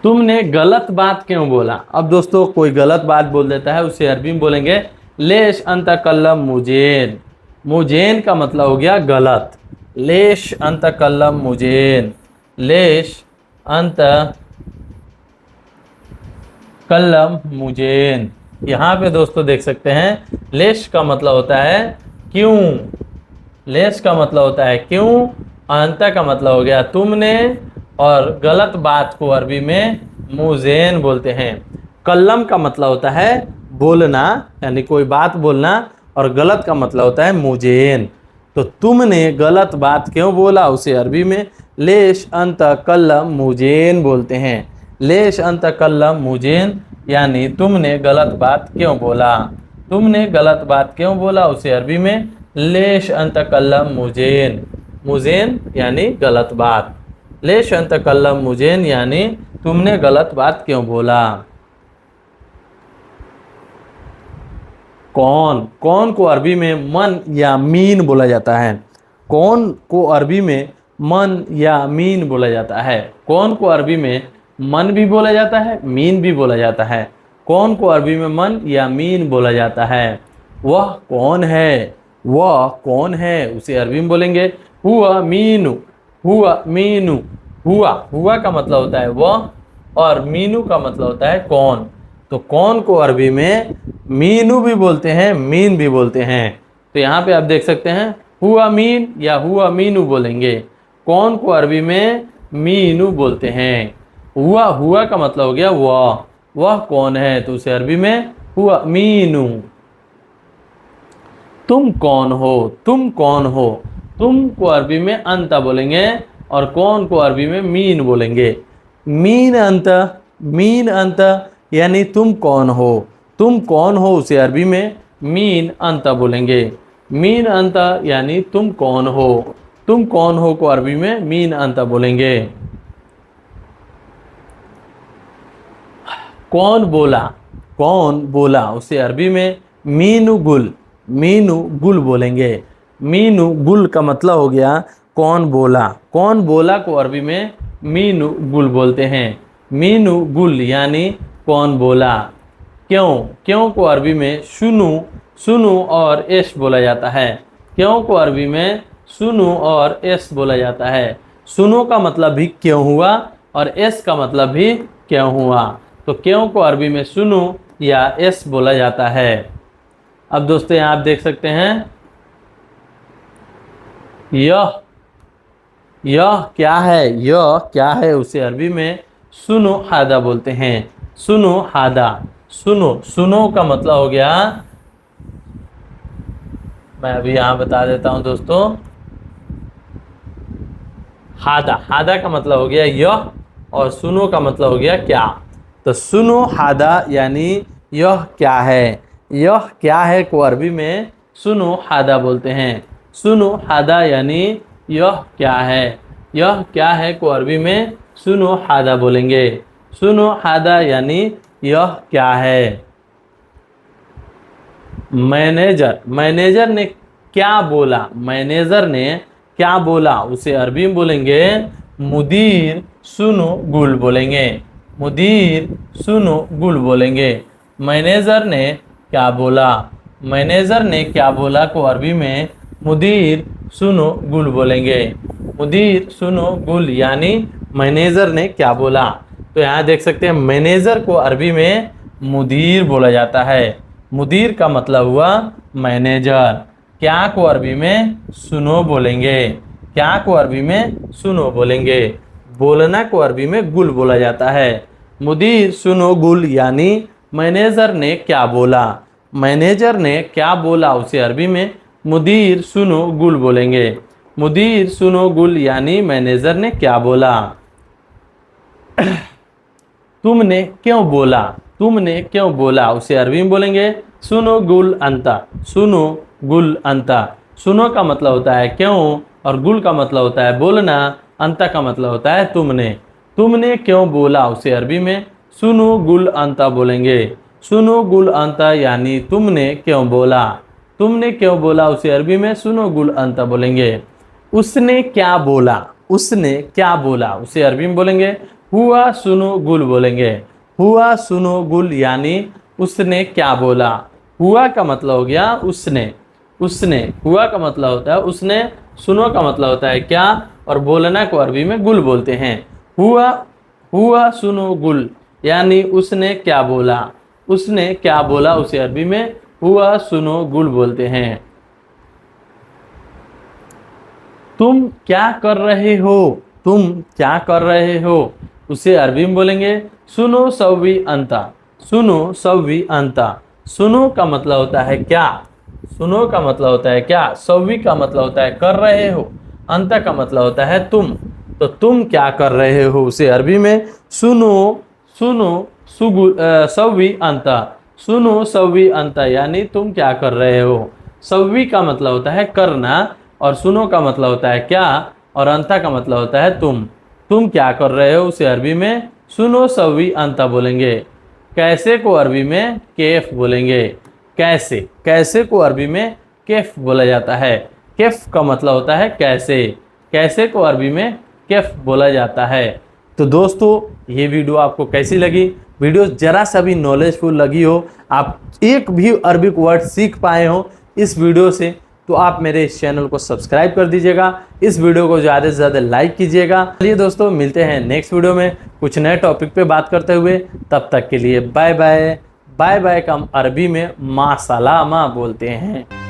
तुमने गलत बात क्यों बोला। अब दोस्तों कोई गलत बात बोल देता है उसे अरबी में बोलेंगे लेश अंतकल्लम मुजेन। मुजेन का मतलब हो गया गलत। लेश अंतकल्लम मुजेन। लेश अंत कल्लम मुजेन। यहाँ पे दोस्तों देख सकते हैं लेश का मतलब होता है क्यों। लेश का मतलब होता है क्यों। अंत का मतलब हो गया तुमने। और गलत बात को अरबी में मुजेन बोलते हैं। कल्लम का मतलब होता है बोलना, यानी कोई बात बोलना। और गलत का मतलब होता है मुजेन। तो तुमने गलत बात क्यों बोला उसे अरबी में लेश अंत कल्लम मुजेन बोलते हैं। लेश अंत कल्लम मुजेन यानी तुमने गलत बात क्यों बोला। तुमने गलत बात क्यों बोला उसे अरबी में लेश अंत कल्लम मुजेन। मुजेन यानी गलत बात। लेश अंत कल्लम मुजेन यानी तुमने गलत बात क्यों बोला। कौन। कौन को अरबी में मन या मीन बोला जाता है। कौन को अरबी में मन या मीन बोला जाता है। कौन को अरबी में मन भी बोला जाता है, मीन भी बोला जाता है। कौन को अरबी में मन या मीन बोला जाता है। वह कौन है। वह कौन है उसे अरबी में बोलेंगे हुआ मीनू। हुआ मीनू। हुआ हुआ का मतलब होता है वह, और मीनू का मतलब होता है कौन। तो कौन को अरबी में मीनू भी बोलते हैं, मीन भी बोलते हैं। तो यहाँ पे आप देख सकते हैं हुआ मीन या हुआ मीनू बोलेंगे। कौन को अरबी में मीनू बोलते हैं। हुआ हुआ का मतलब हो गया वह कौन है, तो उसे अरबी में हुआ मीनू। तुम कौन हो। तुम कौन हो। तुम को अरबी में अंता बोलेंगे और कौन को अरबी में मीन बोलेंगे। मीन अंत। मीन अंत यानी तुम कौन हो। तुम कौन हो उसे अरबी में मीन अंत बोलेंगे। मीन अंत यानी तुम कौन हो। तुम कौन हो को अरबी में मीन अंत बोलेंगे। कौन बोला। कौन बोला उसे अरबी में मीनू गुल। मीनू गुल बोलेंगे। मीनू गुल का मतलब हो गया कौन बोला। कौन बोला को अरबी में मीनू गुल बोलते हैं। मीनू गुल यानी कौन बोला। क्यों। क्यों को अरबी में सुनु। सुनु और एस बोला जाता है। क्यों को अरबी में सुनु और एस बोला जाता है। सुनो का मतलब भी क्यों हुआ और एस का मतलब भी क्यों हुआ। तो क्यों को अरबी में सुनु या एस बोला जाता है। अब दोस्तों यहाँ आप देख सकते हैं यह क्या है। यह क्या है उसे अरबी में सुनो हादा बोलते हैं। सुनो हादा। सुनो। सुनो का मतलब हो गया, मैं अभी यहाँ बता देता हूँ दोस्तों। हादा। हादा का मतलब हो गया यह और सुनो का मतलब हो गया क्या। तो सुनो हादा यानी यह क्या है। यह क्या है को अरबी में सुनो हादा बोलते हैं। सुनो हादा यानी यह क्या है। यह क्या है को अरबी में सुनो हादा बोलेंगे। सुनो हादा यानी यह क्या है। मैनेजर। मैनेजर ने क्या बोला। मैनेजर ने क्या बोला उसे अरबी में बोलेंगे मुदीर सुनो गुल बोलेंगे। मुदीर सुनो गुल बोलेंगे। मैनेजर ने क्या बोला। मैनेजर ने क्या बोला को अरबी में मुदीर सुनो गुल बोलेंगे। मुदीर सुनो गुल यानी मैनेजर ने क्या बोला। तो यहाँ देख सकते हैं मैनेजर को अरबी में मुदीर बोला जाता है। मुदीर का मतलब हुआ मैनेजर। क्या को अरबी में सुनो बोलेंगे। क्या को अरबी में सुनो बोलेंगे। बोलना को अरबी में गुल बोला जाता है। मुदीर सुनो गुल यानी मैनेजर ने क्या बोला। मैनेजर ने क्या बोला उसे अरबी में मुदीर सुनो गुल बोलेंगे। मुदीर सुनो गुल यानी मैनेजर ने क्या बोला। तुमने क्यों बोला। तुमने क्यों बोला उसे अरबी में बोलेंगे सुनो गुल अंता। सुनो गुल अंता। सुनो का मतलब होता है क्यों और गुल का मतलब होता है बोलना। अंता का मतलब होता है तुमने। तुमने क्यों बोला उसे अरबी में सुनो गुल अंता बोलेंगे। सुनो गुल अंता यानी तुमने क्यों बोला। तुमने क्यों बोला उसे अरबी में सुनो गुल अंता बोलेंगे। उसने क्या बोला। उसने क्या बोला उसे अरबी में बोलेंगे हुआ सुनो गुल बोलेंगे। हुआ सुनो गुल यानी उसने क्या बोला। हुआ का मतलब हो गया उसने, उसने हुआ का मतलब होता है उसने, सुनो का मतलब होता है क्या, और बोलना को अरबी में गुल बोलते हैं। हुआ हुआ सुनो गुल यानी उसने क्या बोला, उसने क्या बोला उसे अरबी में हुआ सुनो गुल बोलते हैं। तुम क्या कर रहे हो, तुम क्या कर रहे हो उसे अरबी में बोलेंगे सुनो सव्वी अंता। सुनो सव्वी अंता, सुनो का मतलब होता है क्या, सुनो का मतलब होता है क्या, सव्वी का मतलब होता है कर रहे हो, अंता का मतलब होता है तुम। तो तुम क्या कर रहे हो उसे अरबी में सुनो, सुनो सव्वी अंता, सुनो सव्वी अंता यानी तुम क्या कर रहे हो। सव्वी का मतलब होता है करना, और सुनो का मतलब होता है क्या, और अंता का मतलब होता है तुम। तुम क्या कर रहे हो उसे अरबी में सुनो सव्वी अंता बोलेंगे। कैसे को अरबी में कैफ बोलेंगे। कैसे, कैसे को अरबी में कैफ बोला जाता है। कैफ का मतलब होता है कैसे, कैसे को अरबी में कैफ बोला जाता है। तो दोस्तों ये वीडियो आपको कैसी लगी, वीडियो जरा सा भी नॉलेजफुल लगी हो, आप एक भी अरबिक वर्ड सीख पाए हो इस वीडियो से, तो आप मेरे इस चैनल को सब्सक्राइब कर दीजिएगा, इस वीडियो को ज़्यादा से ज़्यादा लाइक कीजिएगा। चलिए दोस्तों मिलते हैं नेक्स्ट वीडियो में कुछ नए टॉपिक पे बात करते हुए, तब तक के लिए बाय बाय। बाय बाय का हम अरबी में मा सलामा बोलते हैं।